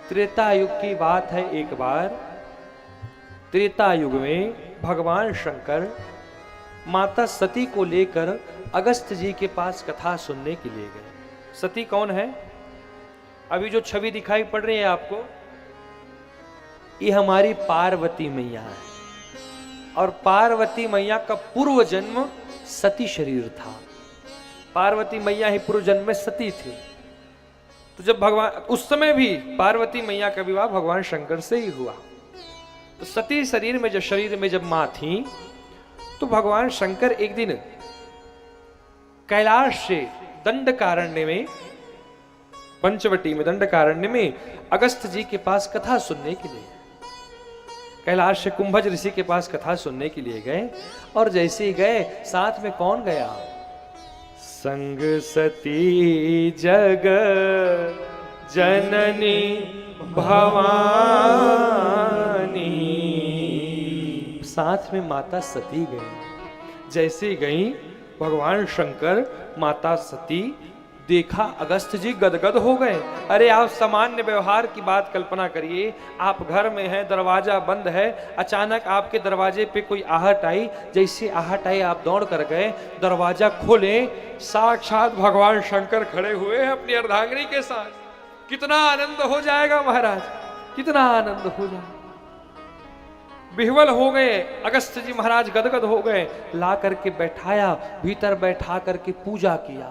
त्रेता युग की बात है। एक बार त्रेता युग में भगवान शंकर माता सती को लेकर अगस्त्य जी के पास कथा सुनने के लिए गए। सती कौन है? अभी जो छवि दिखाई पड़ रही है आपको, ये हमारी पार्वती मैया है। और पार्वती मैया का पूर्व जन्म सती शरीर था। पार्वती मैया ही पूर्व जन्म में सती थी। तो जब भगवान, उस समय भी पार्वती मैया का विवाह भगवान शंकर से ही हुआ। तो सती शरीर में जब मां थी, तो भगवान शंकर एक दिन कैलाश से दंडकारण्य में, पंचवटी में दंडकारण्य में अगस्त्य जी के पास कथा सुनने के लिए, कैलाश से कुंभज ऋषि के पास कथा सुनने के लिए गए। और जैसे ही गए, साथ में कौन गया? संग सती जग जननी भवानी। साथ में माता सती गई। जैसे गई, भगवान शंकर माता सती देखा, अगस्त्य जी गदगद हो गए। अरे आप सामान्य व्यवहार की बात कल्पना करिए, आप घर में हैं, दरवाजा बंद है, अचानक आपके दरवाजे पे कोई आहट आई। जैसे आहट आई, आप दौड़ कर गए, दरवाजा खोले, साक्षात भगवान शंकर खड़े हुए हैं अपनी अर्धांगिनी के साथ। कितना आनंद हो जाएगा महाराज, कितना आनंद हो जाएगा। बिहवल हो गए अगस्त्य जी महाराज, गदगद हो गए। ला करके बैठाया, भीतर बैठा करके पूजा किया।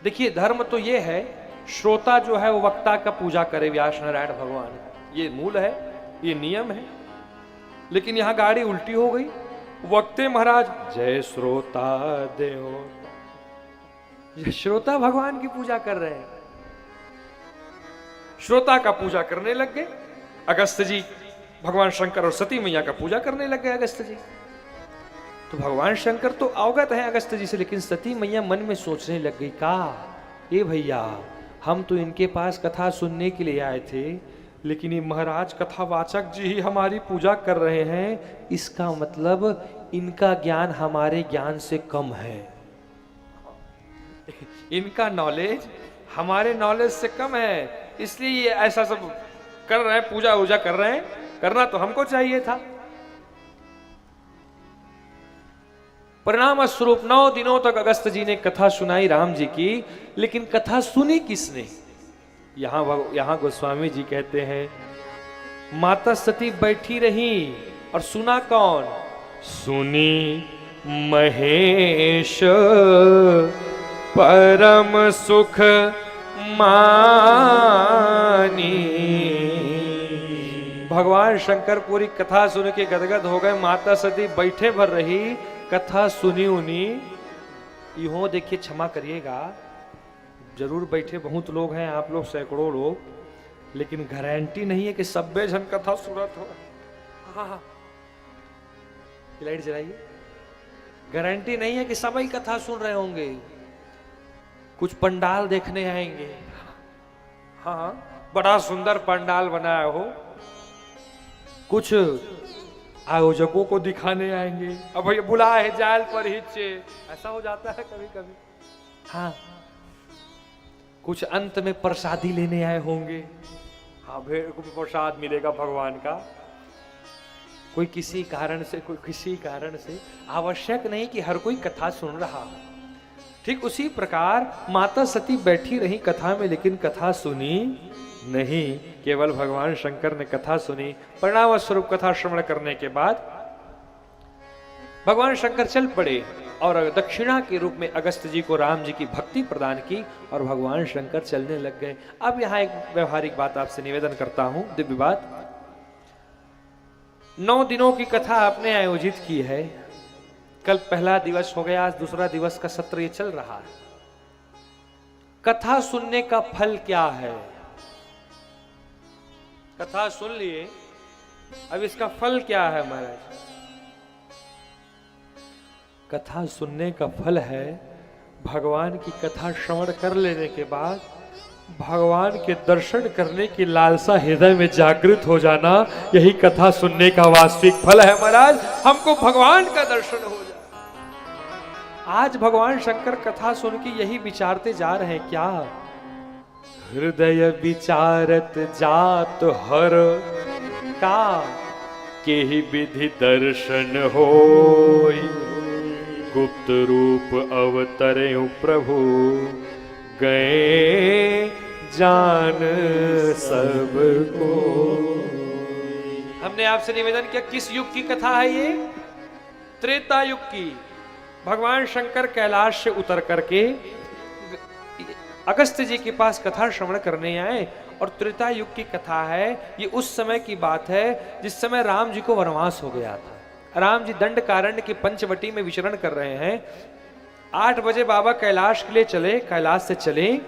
देखिए, धर्म तो ये है, श्रोता जो है वो वक्ता का पूजा करे, व्यास नारायण भगवान, ये मूल है, ये नियम है। लेकिन यहां गाड़ी उल्टी हो गई। वक्ते महाराज जय श्रोता देव, श्रोता भगवान की पूजा कर रहे हैं, श्रोता का पूजा करने लग गए। अगस्त्य जी भगवान शंकर और सती मैया का पूजा करने लग गए अगस्त्य जी। तो भगवान शंकर तो अवगत है अगस्त्य जी से, लेकिन सती मैया मन में सोचने लग गई, का ये भैया, हम तो इनके पास कथा सुनने के लिए आए थे, लेकिन ये महाराज कथावाचक जी ही हमारी पूजा कर रहे हैं। इसका मतलब इनका ज्ञान हमारे ज्ञान से कम है, इनका नॉलेज हमारे नॉलेज से कम है, इसलिए ये ऐसा सब कर रहे हैं, पूजा वूजा कर रहे हैं। करना तो हमको चाहिए था। परिणाम स्वरूप 9 दिनों तक अगस्त्य जी ने कथा सुनाई राम जी की, लेकिन कथा सुनी किसने? यहां गोस्वामी जी कहते हैं, माता सती बैठी रही और सुना कौन? सुनी महेश परम सुख मानी। भगवान शंकर पूरी कथा सुन के गदगद हो गए। माता सती बैठे भर रही, कथा सुनी उनी। यूं देखिए, क्षमा करिएगा, जरूर बैठे बहुत लोग हैं, आप लोग सैकड़ों लोग, लेकिन गारंटी नहीं है कि सब्बे जन कथा सुनत हो। हाँ, लाइट जलाइए। गारंटी नहीं है कि सभी कथा सुन रहे होंगे, कुछ पंडाल देखने आएंगे। हाँ, बड़ा सुंदर पंडाल बनाया हो, कुछ आयोजकों को दिखाने आएंगे, अब ये बुला है जाल पर हिच्चे, ऐसा हो जाता है कभी कभी। हाँ, कुछ अंत में प्रसादी लेने आए होंगे। हाँ, भेड़ को प्रसाद मिलेगा भगवान का, कोई किसी कारण से, कोई किसी कारण से। आवश्यक नहीं कि हर कोई कथा सुन रहा। ठीक उसी प्रकार माता सती बैठी रही कथा में, लेकिन कथा सुनी नहीं, केवल भगवान शंकर ने कथा सुनी। परिणाम स्वरूप कथा श्रवण करने के बाद भगवान शंकर चल पड़े और दक्षिणा के रूप में अगस्त्य जी को राम जी की भक्ति प्रदान की और भगवान शंकर चलने लग गए। अब यहां एक व्यवहारिक बात आपसे निवेदन करता हूं, दिव्य बात। 9 दिनों की कथा आपने आयोजित की है, कल पहला दिवस हो गया, आज दूसरा दिवस का सत्र ये चल रहा है। कथा सुनने का फल क्या है? कथा सुन लिए, अब इसका फल क्या है महाराज? कथा सुनने का फल है, भगवान की कथा श्रवण कर लेने के बाद भगवान के दर्शन करने की लालसा हृदय में जागृत हो जाना, यही कथा सुनने का वास्तविक फल है महाराज। हमको भगवान का दर्शन हो जाए। आज भगवान शंकर कथा सुन के यही विचारते जा रहे हैं, क्या हृदय विचारत जात हर का के ही विधि दर्शन होय। गुप्त रूप अवतरे प्रभु गए जान सबको। हमने आपसे निवेदन किया, किस युग की कथा है ये? त्रेता युग की। भगवान शंकर कैलाश से उतर करके अगस्त्य जी के पास कथा श्रवण करने आए और त्रेता युग की कथा है। ये उस समय की बात है जिस समय राम जी को वनवास हो गया था। राम जी दंडकारण्य की पंचवटी में विचरण कर रहे हैं। 8 बजे बाबा कैलाश के लिए चले, कैलाश से चले।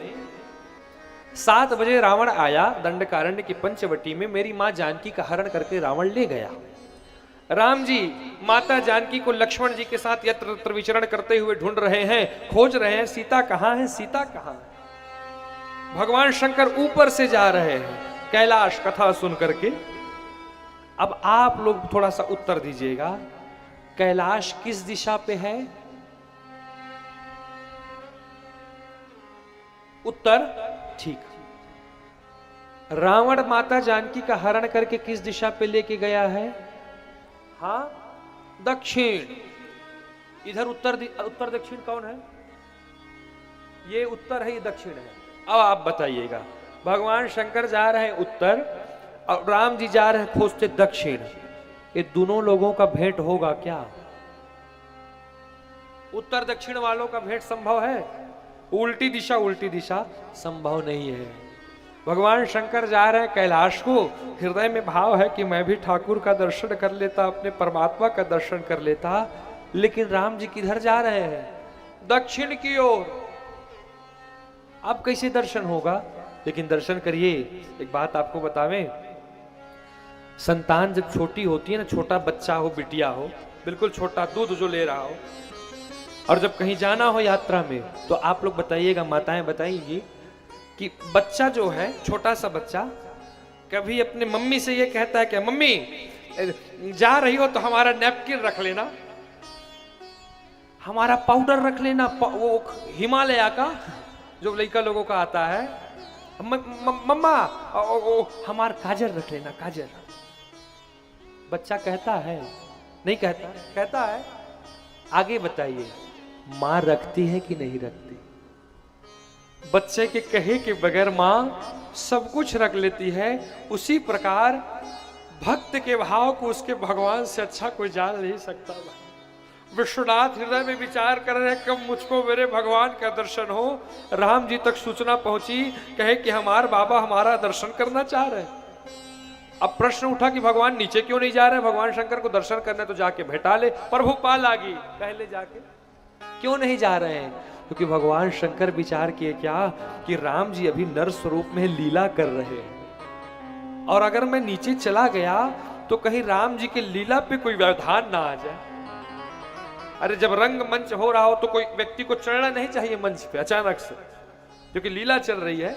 7 बजे रावण आया दंडकारण्य की पंचवटी में, मेरी मां जानकी का हरण करके रावण ले गया। राम जी माता जानकी को लक्ष्मण जी के साथ यत्र तत्र विचरण करते हुए ढूंढ रहे हैं, खोज रहे हैं, सीता कहां है, सीता कहां है। भगवान शंकर ऊपर से जा रहे हैं कैलाश कथा सुन करके। अब आप लोग थोड़ा सा उत्तर दीजिएगा, कैलाश किस दिशा पे है? उत्तर ठीक। रावण माता जानकी का हरण करके किस दिशा पे लेके गया है? हाँ, दक्षिण। इधर उत्तर दक्षिण कौन है? ये उत्तर है, ये दक्षिण है। अब आप बताइएगा, भगवान शंकर जा रहे हैं उत्तर और राम जी जा रहे हैं खोजते दक्षिण। ये दोनों लोगों का भेंट होगा क्या? उत्तर दक्षिण वालों का भेंट संभव है? उल्टी दिशा संभव नहीं है। भगवान शंकर जा रहे हैं कैलाश को, हृदय में भाव है कि मैं भी ठाकुर का दर्शन कर लेता, अपने परमात्मा का दर्शन कर लेता, लेकिन राम जी किधर जा रहे हैं? दक्षिण की ओर। अब कैसे दर्शन होगा? लेकिन दर्शन करिए। एक बात आपको बतावें, संतान जब छोटी होती है ना, छोटा बच्चा हो, बिटिया हो, बिल्कुल छोटा, दूध जो ले रहा हो, और जब कहीं जाना हो यात्रा में, तो आप लोग बताइएगा, माताएं बताएंगी कि बच्चा जो है, छोटा सा बच्चा, कभी अपने मम्मी से ये कहता है कि मम्मी जा रही हो तो हमारा नैपकिन रख लेना, हमारा पाउडर रख लेना, वो हिमालय का जो लड़का लोगों का आता है, मम्मा हमारा काजल रख लेना, काजल। बच्चा कहता है? नहीं कहता? कहता है। आगे बताइए, मां रखती है कि नहीं रखती? बच्चे के कहे के बगैर मां सब कुछ रख लेती है। उसी प्रकार भक्त के भाव को उसके भगवान से अच्छा कोई जान नहीं सकता। विश्वनाथ हृदय में विचार कर रहे, कब मुझको मेरे भगवान का दर्शन हो। राम जी तक सूचना पहुंची, कहे कि हमारे बाबा हमारा दर्शन करना चाह रहे। अब प्रश्न उठा कि भगवान नीचे क्यों नहीं जा रहे? भगवान शंकर को दर्शन करने तो जाके भेटा ले। प्रभु पाल आगी पहले जाके, क्यों नहीं जा रहे हैं? क्योंकि भगवान शंकर विचार किए क्या कि राम जी अभी नर स्वरूप में लीला कर रहे हैं, और अगर मैं नीचे चला गया तो कहीं राम जी के लीला पे कोई व्यवधान ना आ जाए। अरे जब रंग मंच हो रहा हो तो कोई व्यक्ति को चढ़ना नहीं चाहिए मंच पे अचानक से, क्योंकि लीला चल रही है।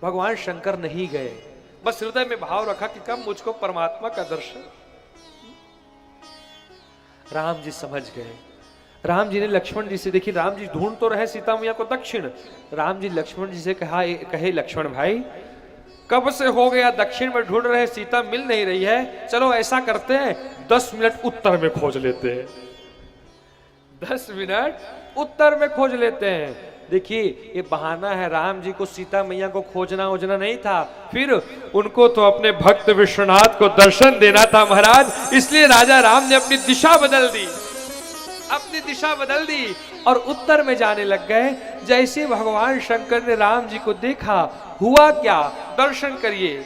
भगवान शंकर नहीं गए, बस हृदय में भाव रखा कि कब मुझको परमात्मा का दर्शन। राम जी समझ गए। राम जी ने लक्ष्मण जी से, देखिए राम जी ढूंढ तो रहे सीता मैया को दक्षिण। राम जी लक्ष्मण जी से कहे लक्ष्मण भाई, कब से हो गया दक्षिण में ढूंढ रहे, सीता मिल नहीं रही है, चलो ऐसा करते हैं 10 मिनट उत्तर में खोज लेते हैं। 10 मिनट उत्तर में खोज लेते हैं। देखिए ये बहाना है, राम जी को सीता मैया को खोजना वोजना नहीं था, फिर उनको तो अपने भक्त विश्वनाथ को दर्शन देना था महाराज। इसलिए राजा राम ने अपनी दिशा बदल दी, अपनी दिशा बदल दी और उत्तर में जाने लग गए। जैसे भगवान शंकर ने राम जी को देखा, हुआ क्या? दर्शन करिए।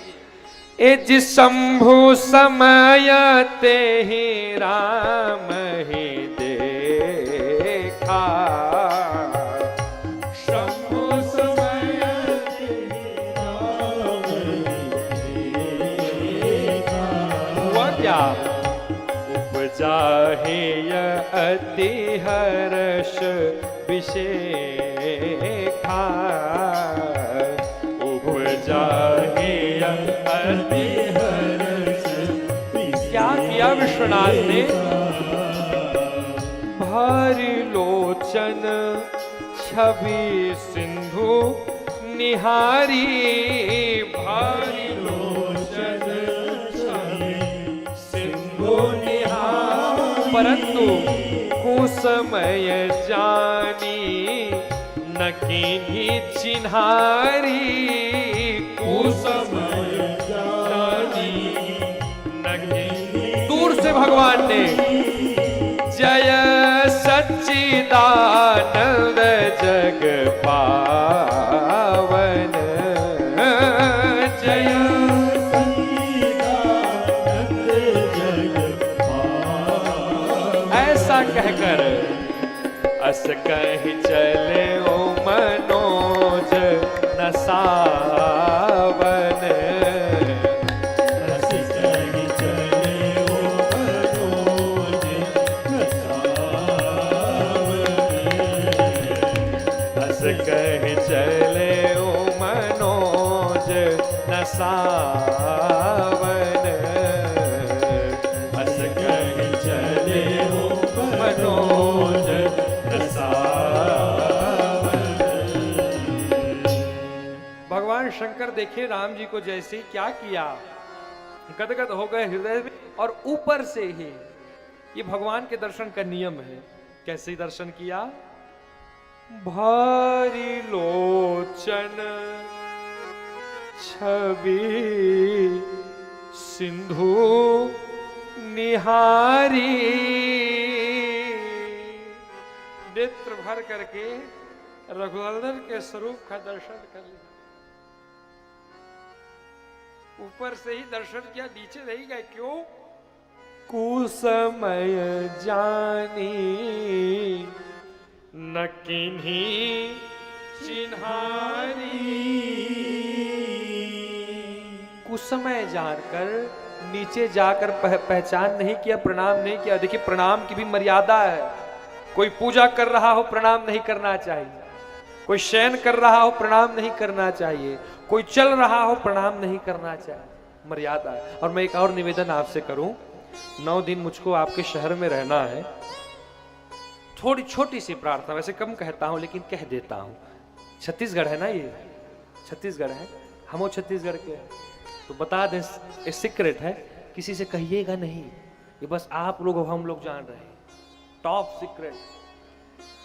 ए जिस शंभु समय ते ही राम ही देखा, शंभु समय ते ही राम ही देखा। हुआ क्या? उपजा है अति हर्ष विशेखा, उपजा है अति हर्ष। क्या किया विश्वनाथ ने? भारी लोचन छवि सिंधु निहारी भारी लोचन सिंधु निहारी, परंतु कुसमय जानी न कीन्ही चिन्हारी, कुसमय जानी न कीन्ही। दूर से भगवान ने जय सच्चिदानंद जग पावन, जय सच्चिदानंद जग पावन, ऐसा कहकर अस कहि चले ओ मनोज न सावन, अस कहि चले ओ मनोज न सावन, अस कहि चले ओ मनोज न सावन, अस कहि चले ओ मनोज न सावन। भगवान शंकर देखे राम जी को जैसे क्या किया, गदगद हो गए हृदय में, और ऊपर से ही ये भगवान के दर्शन का नियम है। कैसे दर्शन किया? भारी लोचन छवि सिंधु निहारी, नेत्र भर करके रघुनंदन के स्वरूप का दर्शन कर लिया। ऊपर से ही दर्शन किया, नीचे नहीं गए। क्यों? कुसमय जानी न किन्ही चिन्हारी, कुसमय जानकर नीचे जाकर पहचान नहीं किया, प्रणाम नहीं किया। देखिए प्रणाम की भी मर्यादा है। कोई पूजा कर रहा हो प्रणाम नहीं करना चाहिए, कोई शयन कर रहा हो प्रणाम नहीं करना चाहिए, कोई चल रहा हो प्रणाम नहीं करना चाहिए, मर्यादा है। और मैं एक और निवेदन आपसे करूं, 9 दिन मुझको आपके शहर में रहना है। थोड़ी छोटी सी प्रार्थना, वैसे कम कहता हूं लेकिन कह देता हूं। छत्तीसगढ़ है ना, ये छत्तीसगढ़ है, हम छत्तीसगढ़ के, तो बता दें, ये सीक्रेट है, किसी से कहिएगा नहीं, ये बस आप लोग और हम लोग जान रहे हैं। Top secret.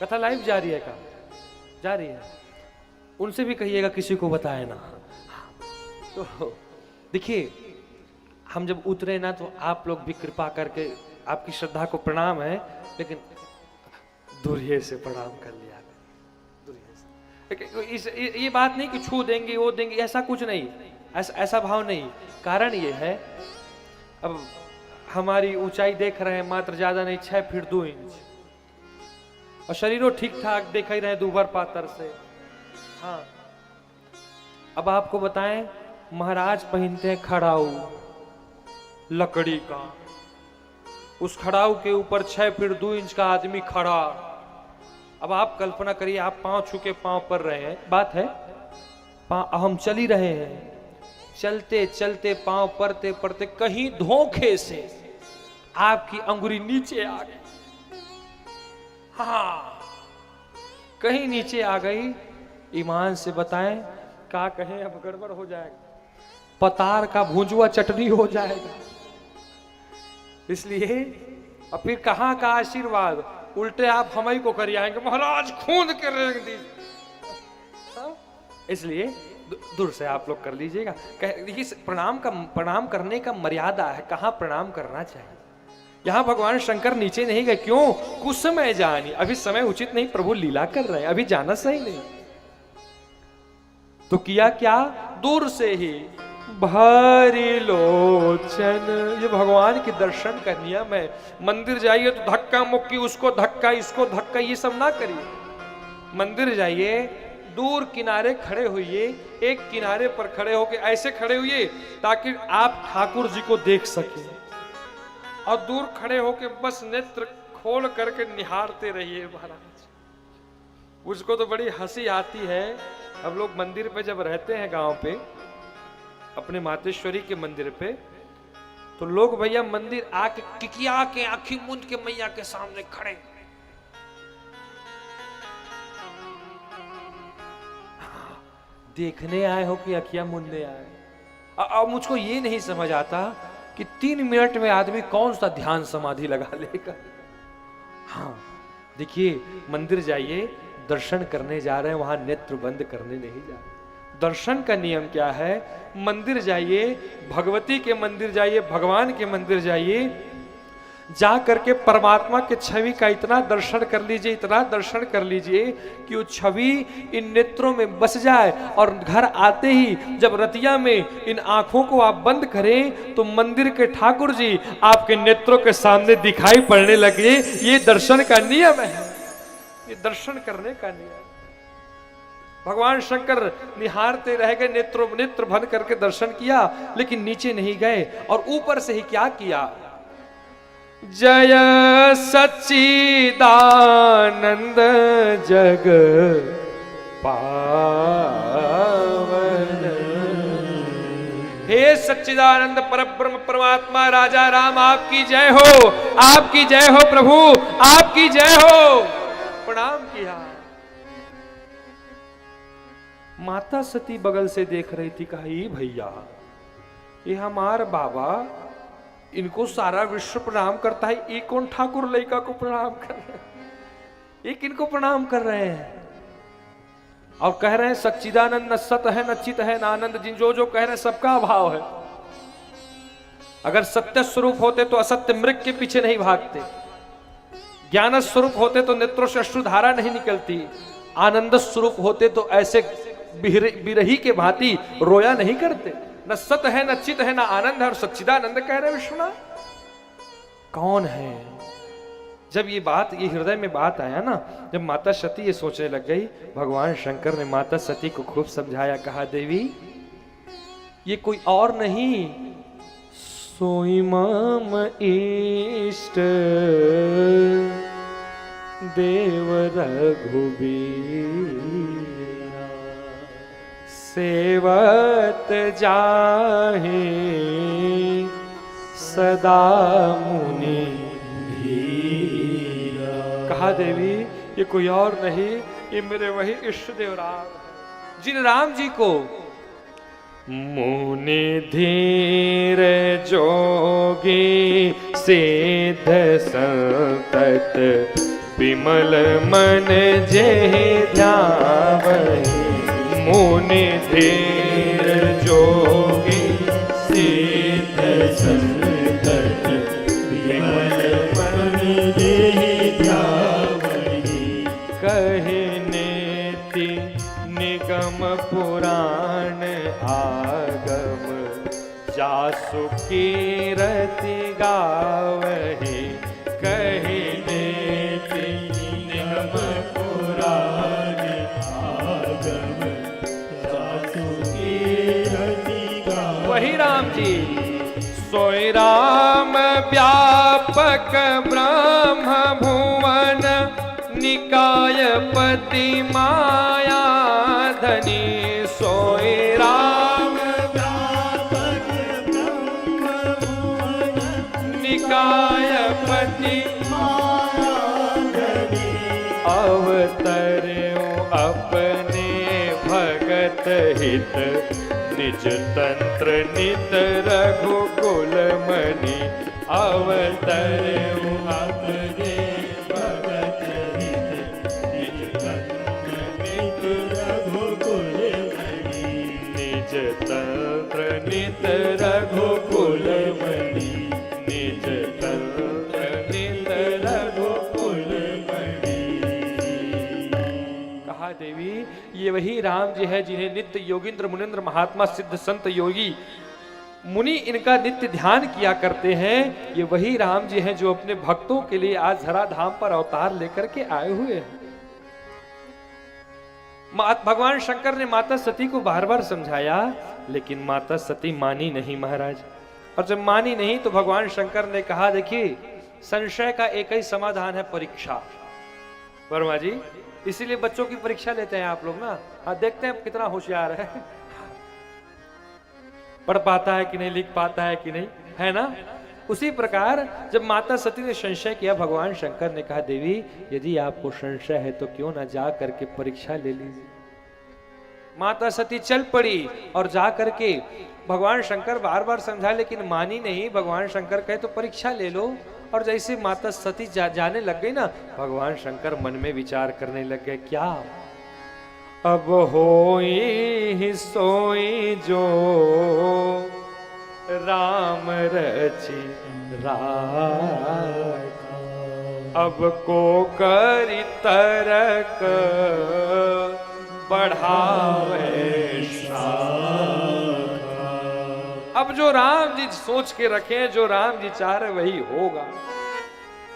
कथा लाइव जारी है, का जारी है, उनसे भी कहिएगा किसी को बताए ना। तो देखिए हम जब उतरे ना, तो आप लोग भी कृपा करके, आपकी श्रद्धा को प्रणाम है, लेकिन दूरिये से प्रणाम कर लिया, दूरिये से। ये बात नहीं कि छू देंगे वो देंगे, ऐसा कुछ नहीं, ऐसा भाव नहीं। कारण ये है, अब हमारी ऊंचाई देख रहे हैं, मात्र ज्यादा नहीं 6 फीट 2 इंच, और शरीरों ठीक ठाक देख ही रहे, दूबर पातर से। हाँ, अब आपको बताएं, महाराज पहनते हैं खड़ाऊ लकड़ी का, उस खड़ाऊ के ऊपर 6 फीट 2 इंच का आदमी खड़ा। अब आप कल्पना करिए, आप पांव छू के पांव पर रहे हैं, बात है, हम चल ही रहे हैं, चलते चलते पांव पड़ते पड़ते कहीं धोखे से आपकी अंगुली नीचे आ गई। हाँ, कहीं नीचे आ गई, ईमान से बताएं, क्या कहें, अब गड़बड़ हो जाएगा, पतार का भूंजुआ चटनी हो जाएगा। इसलिए अब फिर कहाँ का आशीर्वाद, उल्टे आप हमें को कर आएंगे, महाराज खून के रेंग दी। इसलिए दूर से आप लोग कर लीजिएगा। देखिए प्रणाम करने का मर्यादा है, कहाँ प्रणाम करना चाहिए। यहाँ भगवान शंकर नीचे नहीं गए, क्यों? कुछ समय जानी, अभी समय उचित नहीं, प्रभु लीला कर रहे हैं, अभी जाना सही नहीं। तो किया क्या? दूर से ही भारी लोचन, ये भगवान के दर्शन का नियम है। मंदिर जाइए तो धक्का मुक्की, उसको धक्का इसको धक्का, ये सब ना करिए। मंदिर जाइए, दूर किनारे खड़े होइए, एक किनारे पर खड़े होके ऐसे खड़े होइए ताकि आप ठाकुर जी को देख सके, और दूर खड़े होके बस नेत्र खोल करके निहारते रहिए महाराज। उसको तो बड़ी हंसी आती है। हम लोग मंदिर पे जब रहते हैं गांव पे, अपने मातेश्वरी के मंदिर पे, तो लोग भैया मंदिर आके किकिया के आंखी मूंद के मैया के सामने खड़े, देखने आए हो कि अखियां मुनने आए? अब मुझको ये नहीं समझ आता कि 3 मिनट में आदमी कौन सा ध्यान समाधि लगा लेगा। हाँ देखिए, मंदिर जाइए, दर्शन करने जा रहे हैं, वहां नेत्र बंद करने नहीं जा रहे। दर्शन का नियम क्या है? मंदिर जाइए, भगवती के मंदिर जाइए, भगवान के मंदिर जाइए, जा करके परमात्मा के छवि का इतना दर्शन कर लीजिए, इतना दर्शन कर लीजिए कि वो छवि इन नेत्रों में बस जाए। और घर आते ही जब रतिया में इन आंखों को आप बंद करें तो मंदिर के ठाकुर जी आपके नेत्रों के सामने दिखाई पड़ने लगे। ये दर्शन का नियम है, ये दर्शन करने का नियम। भगवान शंकर निहारते रह गए, नेत्र बंद करके दर्शन किया, लेकिन नीचे नहीं गए और ऊपर से ही क्या किया? जय सच्चिदानंद जग पावन। हे सच्चिदानंद परब्रह्म परमात्मा राजा राम, आपकी जय हो, आपकी जय हो प्रभु, आपकी जय हो। प्रणाम किया। माता सती बगल से देख रही थी, कहा ये भैया, ये हमार बाबा, इनको सारा विश्व प्रणाम करता है, ये कौन ठाकुर लड़का को प्रणाम कर रहे हैं? ये किनको प्रणाम कर रहे हैं? और कह रहे हैं सच्चिदानंद, न सत है न चित है न आनंद। जिन जो जो कह रहे हैं सबका अभाव है। अगर सत्य स्वरूप होते तो असत्य मृग के पीछे नहीं भागते, ज्ञान स्वरूप होते तो नेत्रों से अश्रुधारा नहीं निकलती, आनंद स्वरूप होते तो ऐसे बिरही के भांति रोया नहीं करते। न सत है न चित है न आनंद है, और सच्चिदानंद कह रहे विश्वनाथ कौन है? जब ये बात, ये हृदय में बात आया ना, जब माता सती ये सोचने लग गई, भगवान शंकर ने माता सती को खूब समझाया। कहा देवी, ये कोई और नहीं, सोई मम इष्ट देव रघुबीर, सेवत जाहे सदा मुनि धीरा। कहा देवी, ये कोई और नहीं, ये मेरे वही इष्ट देव राम, जिन राम जी को मुनि धीर जोगी सिद्ध संतत विमल मन जे ध्यावहि। मुनि धीर जोगी सिद्ध संतत विमल मन जे ध्यावहि। कहे नेति निगम पुराण आगम, जासु कीरति गावहि। कहे नेति निगम पुराण आगम, जासु कीरति गावहि। वही राम जी, सोई राम व्यापक ब्रह्म भुवन, निकाय पति माया धनी। सोई राम व्यापक ब्रह्म भुवन, निकाय पति माया धनी। अवतर्यो अपने भगत हित, निज तंत्र नित रघुकुल मणि। अवतर्यो अपने भगत हित, निज तंत्र नित रघुकुल मणि। निज तंत्र नित रघुकुल मणि, निज तंत्र नित रघुकुल मणि। कहा देवी, ये वही राम जी है जिन्हें नित्य योगींद्र मुनिंद्र महात्मा सिद्ध संत योगी मुनि इनका नित्य ध्यान किया करते हैं। ये वही राम जी हैं जो अपने भक्तों के लिए आज धरा धाम पर अवतार लेकर के आए हुए हैं। भगवान शंकर ने माता सती को बार बार समझाया, लेकिन माता सती मानी नहीं महाराज। और जब मानी नहीं तो भगवान शंकर ने कहा, देखिए संशय का एक ही समाधान है, परीक्षा। वर्मा जी, इसीलिए बच्चों की परीक्षा लेते हैं आप लोग ना। हाँ, देखते हैं कितना होशियार है, पढ़ पाता है कि नहीं, लिख पाता है कि नहीं, है ना। उसी प्रकार जब माता सती ने संशय किया, भगवान शंकर ने कहा, देवी यदि आपको संशय है तो क्यों ना जा करके परीक्षा ले लीजिए। माता सती चल पड़ी और जा करके भगवान शंकर बार बार समझा लेकिन मानी नहीं। भगवान शंकर कहे तो परीक्षा ले लो। और जैसे माता सती जाने लग गई ना, भगवान शंकर मन में विचार करने लग गए, क्या अब होई सोई जो राम रचि राखा, अब को करी तरक बढ़ावे शाखा। अब जो राम जी सोच के रखे, जो राम जी चाह रहे वही होगा।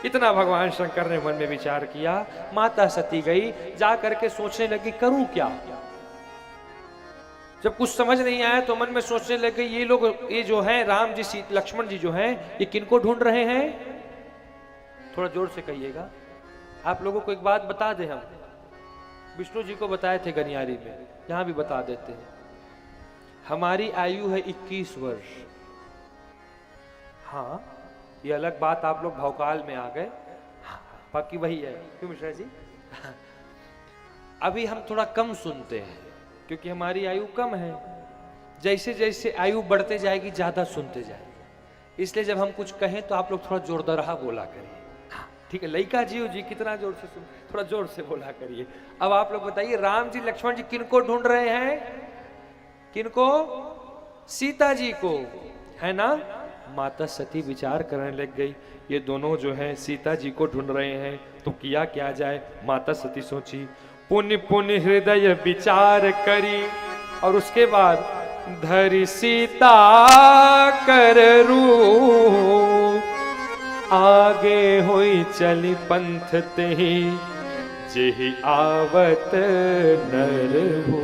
इतना भगवान शंकर ने मन में विचार किया। माता सती गई, जा करके सोचने लगी करूं क्या। जब कुछ समझ नहीं आया तो मन में सोचने लगे, ये लोग, ये जो हैं राम जी लक्ष्मण जी जो हैं, ये किनको ढूंढ रहे हैं। थोड़ा जोर से कहिएगा। आप लोगों को एक बात बता दें, हम विष्णु जी को बताए थे गनियारी में, यहां भी बता देते हैं। हमारी आयु है 21 वर्ष। हाँ, ये अलग बात, आप लोग भौकाल में आ गए। बाकी वही है, क्यों मिश्रा जी? अभी हम थोड़ा कम सुनते हैं क्योंकि हमारी आयु कम है। जैसे जैसे आयु बढ़ते जाएगी ज्यादा सुनते जाएंगे, इसलिए जब हम कुछ कहें तो आप लोग थोड़ा जोरदार बोला करिए। ठीक है, लइका जी कितना जोर से सुन, थोड़ा जोर से बोला करिए। अब आप लोग बताइए, राम जी लक्ष्मण जी किनको ढूंढ रहे हैं? किनको? सीता जी को, है ना। माता सती विचार करने लग गई, ये दोनों जो हैं सीता जी को ढूंढ रहे हैं, तो किया क्या जाए। माता सती सोची, पुण्य पुण्य हृदय विचार करी, और उसके बाद धरी सीता कर रूप, आगे हुई चली पंथ तेहि, जेहि आवत नर हो।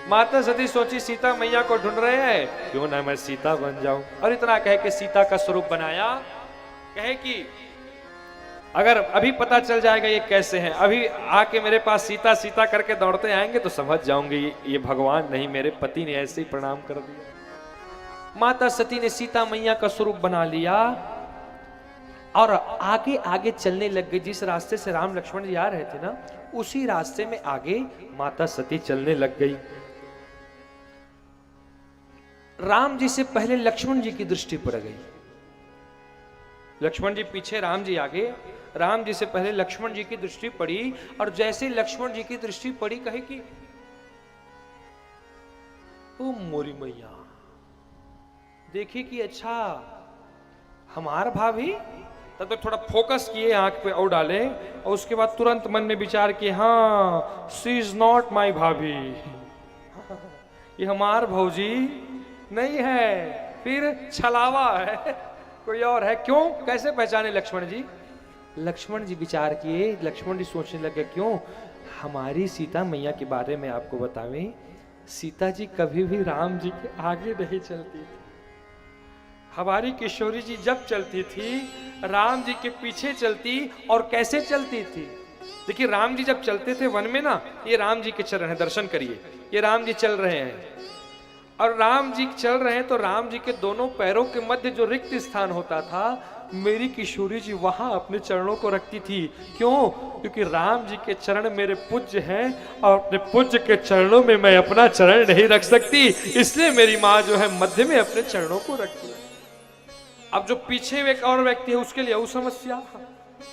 माता सती सोची, सीता मैया को ढूंढ रहे हैं, क्यों ना मैं सीता बन जाऊं। और इतना कह के सीता का स्वरूप बनाया। कहे कि अगर अभी पता चल जाएगा ये कैसे हैं, अभी आके मेरे पास सीता सीता करके दौड़ते आएंगे तो समझ जाऊंगी ये भगवान नहीं, मेरे पति ने ऐसे ही प्रणाम कर दिया। माता सती ने सीता मैया का स्वरूप बना लिया और आगे आगे चलने लग गई। जिस रास्ते से राम लक्ष्मण जी आ रहे थे ना, उसी रास्ते में आगे माता सती चलने लग गई। राम जी से पहले लक्ष्मण जी की दृष्टि पड़ गई। लक्ष्मण जी पीछे, राम जी आगे। राम जी से पहले लक्ष्मण जी की दृष्टि पड़ी, और जैसे लक्ष्मण जी की दृष्टि पड़ी, कहे कि ओ मोरी मैया, देखिए कि अच्छा हमार भाभी। तब तो थोड़ा फोकस किए, आंख पे और डाले, और उसके बाद तुरंत मन में विचार किए, हाँ शी इज नॉट माई भाभी, ये हमार भौजी नहीं है, फिर छलावा है, कोई और है। क्यों, कैसे पहचाने लक्ष्मण जी? लक्ष्मण जी विचार किए, लक्ष्मण जी सोचने लगे, क्यों हमारी सीता मैया के बारे में आपको बतावें, सीता जी कभी भी राम जी के आगे नहीं चलती थी। हमारी किशोरी जी जब चलती थी, राम जी के पीछे चलती। और कैसे चलती थी? देखिए, राम जी जब चलते थे वन में ना, ये राम जी के चरण हैं, दर्शन करिए, ये राम जी चल रहे हैं। और राम जी चल रहे हैं तो राम जी के दोनों पैरों के मध्य जो रिक्त स्थान होता था, मेरी किशोरी जी वहां अपने चरणों को रखती थी। क्यों? क्योंकि राम जी के चरण मेरे पूज्य हैं, और अपने पूज्य के चरणों में मैं अपना चरण नहीं रख सकती, इसलिए मेरी माँ जो है मध्य में अपने चरणों को रखती है। अब जो पीछे एक और व्यक्ति है, उसके लिए वो समस्या,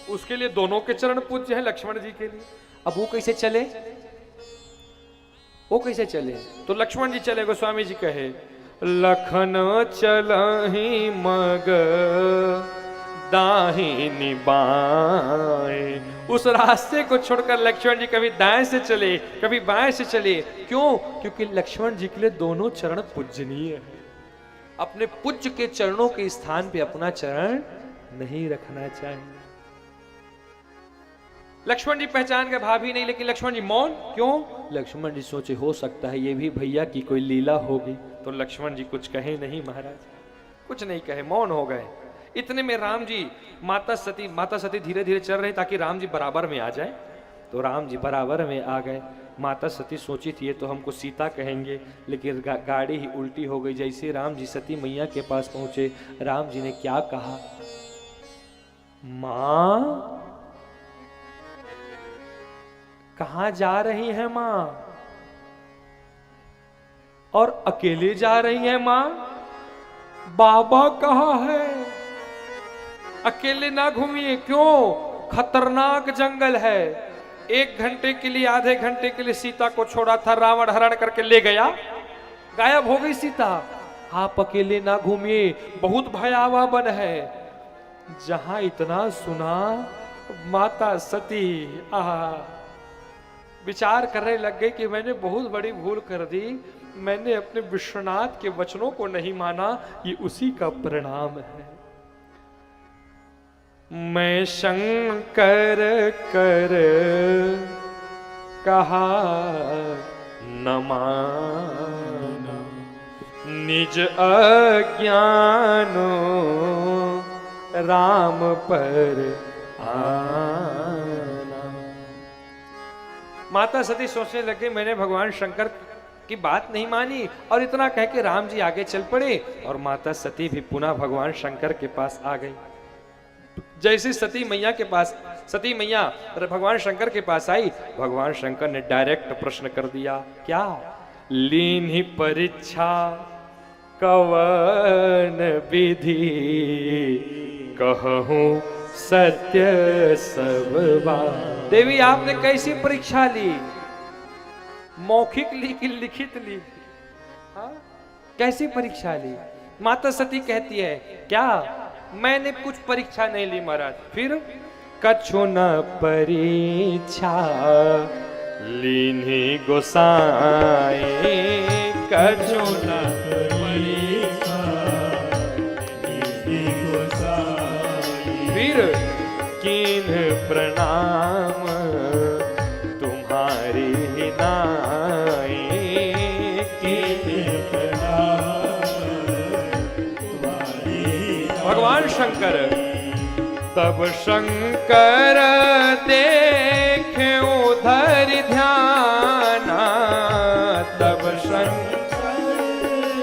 उसके लिए दोनों के चरण पूज्य हैं, लक्ष्मण जी के लिए। अब वो कैसे चले? वो कैसे चले? तो लक्ष्मण जी चले, गोस्वामी जी कहे, लखन चलहि मग दाहिनी बाएं। उस रास्ते को छोड़कर लक्ष्मण जी कभी दाएं से चले, कभी बाएं से चले। क्यों? क्योंकि लक्ष्मण जी के लिए दोनों चरण पूजनीय है। अपने पूज्य के चरणों के स्थान पे अपना चरण नहीं रखना चाहिए। लक्ष्मण जी पहचान गए भाभी नहीं, लेकिन लक्ष्मण जी मौन। क्यों? लक्ष्मण जी सोचे हो सकता है ये भी भैया की कोई लीला होगी। तो लक्ष्मण जी कुछ कहे नहीं, महाराज कुछ नहीं कहे, मौन हो गए। इतने में राम जी, माता सती धीरे धीरे चल रहे ताकि राम जी बराबर में आ जाए। तो राम जी बराबर में आ गए। माता सती सोची थी ये तो हमको सीता कहेंगे, लेकिन गाड़ी ही उल्टी हो गई। जैसे राम जी सती मैया के पास पहुंचे, राम जी ने क्या कहा, मां कहां जा रही है मां? और अकेले जा रही हैं मां, बाबा कहाँ है? अकेले ना घूमिए, क्यों? खतरनाक जंगल है। 1 घंटे के लिए, आधे घंटे के लिए सीता को छोड़ा था, रावण हरण करके ले गया, गायब हो गई सीता। आप अकेले ना घूमिए, बहुत भयावह वन है। जहां इतना सुना, माता सती विचार करने लग गई कि मैंने बहुत बड़ी भूल कर दी, मैंने अपने विश्वनाथ के वचनों को नहीं माना, ये उसी का परिणाम है। मैं शंकर कर कहा न माना, निज अज्ञानो राम पर आना। माता सती सोचने लगे मैंने भगवान शंकर की बात नहीं मानी, और इतना कह के राम जी आगे चल पड़े और माता सती भी पुनः भगवान शंकर के पास आ गई। जैसे सती मैया के पास, सती मैया भगवान शंकर के पास आई, भगवान शंकर ने डायरेक्ट प्रश्न कर दिया, क्या? लीन्ही परीक्षा कवन विधि, कहूं सत्य सब बात। देवी आपने कैसी परीक्षा ली? मौखिक ली कि लिखित ली? हाँ? कैसी परीक्षा ली? माता सती कहती है, क्या मैंने कुछ परीक्षा नहीं ली महाराज। फिर कछु न परीक्षा लीन्ही गोसाई, कछु न परीक्षा लीन्ही गोसाई। फिर कीन प्रणाम तुम्हारी नाई, कीन प्रणाम तुम्हारी। भगवान शंकर तब शंकर देखे उधर ध्याना, तब शंकर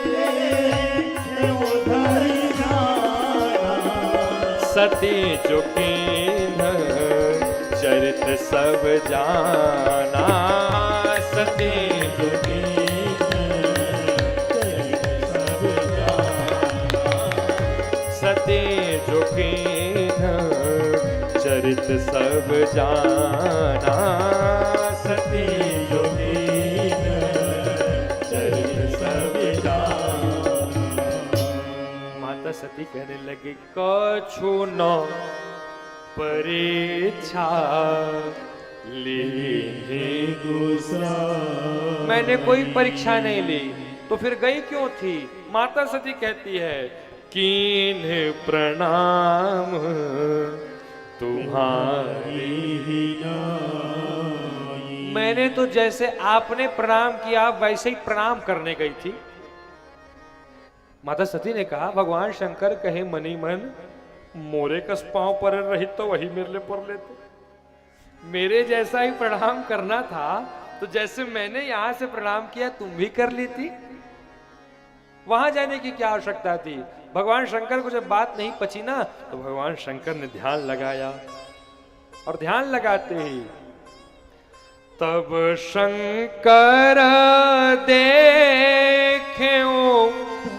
देखे उधर ध्याना, सती जो कीन चरित सब जाना, सती जो कीन चरित सब जाना, सती जो कीन चरित सब जाना, सती जो कीन चरित सब जाना। माता सती कहने लगी, कछु न परीक्षा ली गोसाई। मैंने कोई परीक्षा नहीं ली, तो फिर गई क्यों थी? माता सती कहती है, कीन प्रणाम तुम्हारी नाई। मैंने तो जैसे आपने प्रणाम किया वैसे ही प्रणाम करने गई थी। माता सती ने कहा, भगवान शंकर कहे मनी मन, मोरे कस पांव पर रहित तो वही मेरे लिए पर लेते। मेरे जैसा ही प्रणाम करना था, तो जैसे मैंने यहां से प्रणाम किया तुम भी कर लेती। वहां जाने की क्या आवश्यकता थी? भगवान शंकर को जब बात नहीं पची ना, तो भगवान शंकर ने ध्यान लगाया, और ध्यान लगाते ही तब शंकर देखे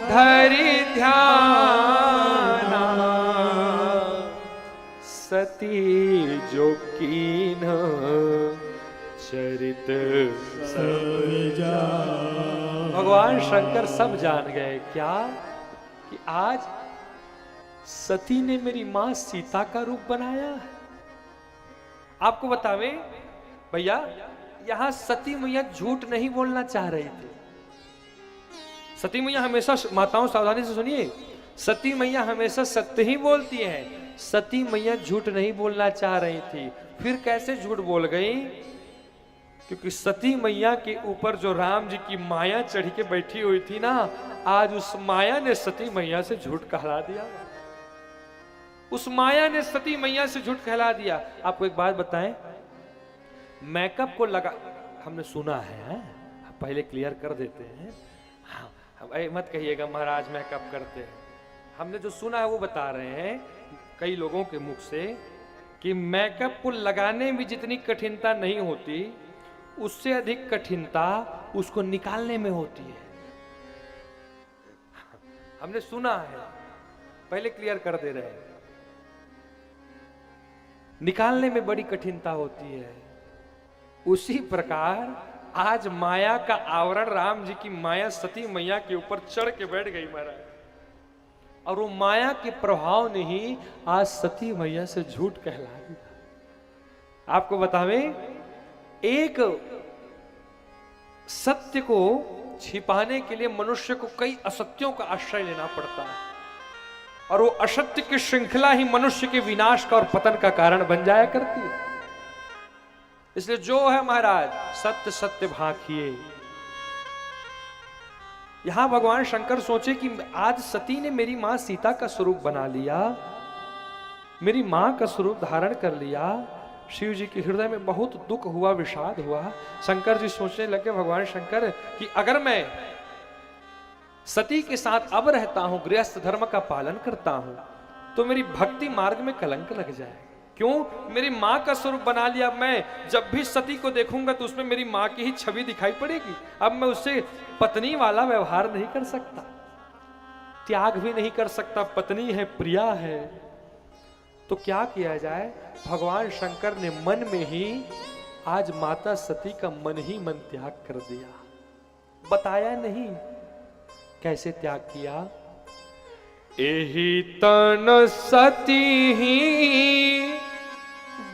धरि ध्याना, सती जो कीन चरित सब जान। भगवान शंकर सब जान गए क्या कि आज सती ने मेरी मां सीता का रूप बनाया है। आपको बतावे भैया, यहां सती मैया झूठ नहीं बोलना चाह रही थी। सती मैया हमेशा, माताओं सावधानी से सुनिए, सती मैया हमेशा सत्य ही बोलती हैं। सती मैया झूठ नहीं बोलना चाह रही थी। फिर कैसे झूठ बोल गई? क्योंकि सती मैया के ऊपर जो राम जी की माया चढ़ के बैठी हुई थी ना, आज उस माया ने सती मैया से झूठ कहला दिया। उस माया ने सती मैया से झूठ कहला दिया। आपको एक बात बताएं, मेकअप को लगा, हमने सुना है, पहले क्लियर कर देते हैं। हाँ, मत कहिएगा महाराज मेकअप करते हैं। हमने जो सुना है वो बता रहे हैं कई लोगों के मुख से कि मेकअप को लगाने में जितनी कठिनता नहीं होती, उससे अधिक कठिनता उसको निकालने में होती है। हमने सुना है, पहले क्लियर कर दे रहे हैं। निकालने में बड़ी कठिनता होती है। उसी प्रकार आज माया का आवरण, राम जी की माया सती मैया के ऊपर चढ़ के बैठ गई महाराज, और वो माया के प्रभाव ने ही आज सती मैया से झूठ कहला दिया। आपको बतावे, एक सत्य को छिपाने के लिए मनुष्य को कई असत्यों का आश्रय लेना पड़ता है, और वो असत्य की श्रृंखला ही मनुष्य के विनाश का और पतन का कारण बन जाया करती है। इसलिए जो है महाराज, सत्य सत्य भाखिए। यहां भगवान शंकर सोचे कि आज सती ने मेरी मां सीता का स्वरूप बना लिया, मेरी मां का स्वरूप धारण कर लिया। शिव जी के हृदय में बहुत दुख हुआ, विषाद हुआ। शंकर जी सोचने लगे, भगवान शंकर, कि अगर मैं सती के साथ अब रहता हूं, गृहस्थ धर्म का पालन करता हूं, तो मेरी भक्ति मार्ग में कलंक लग जाए। क्यों? मेरी मां का स्वरूप बना लिया। मैं जब भी सती को देखूंगा तो उसमें मेरी मां की ही छवि दिखाई पड़ेगी। अब मैं उससे पत्नी वाला व्यवहार नहीं कर सकता, त्याग भी नहीं कर सकता। पत्नी है, प्रिया है, तो क्या किया जाए? भगवान शंकर ने मन में ही आज माता सती का मन ही मन त्याग कर दिया। बताया नहीं कैसे त्याग किया। एही तन सती ही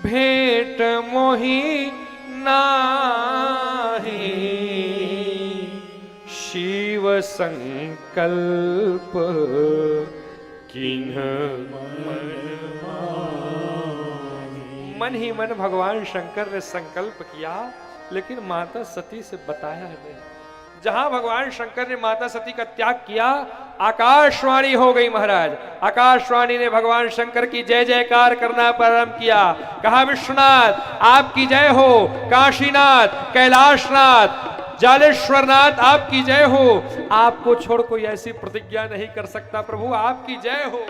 भेंट मोहि नाहि, शिव संकल्प किन्ह मन ही मन भगवान शंकर ने संकल्प किया, लेकिन माता सती से बताया नहीं। जहां भगवान शंकर ने माता सती का त्याग किया, आकाशवाणी हो गई महाराज। आकाशवाणी ने भगवान शंकर की जय जयकार करना प्रारंभ किया। कहा, विश्वनाथ आपकी जय हो, काशीनाथ, कैलाशनाथ, जालेश्वरनाथ आपकी जय हो। आपको छोड़ कोई ऐसी प्रतिज्ञा नहीं कर सकता। प्रभु आपकी जय हो।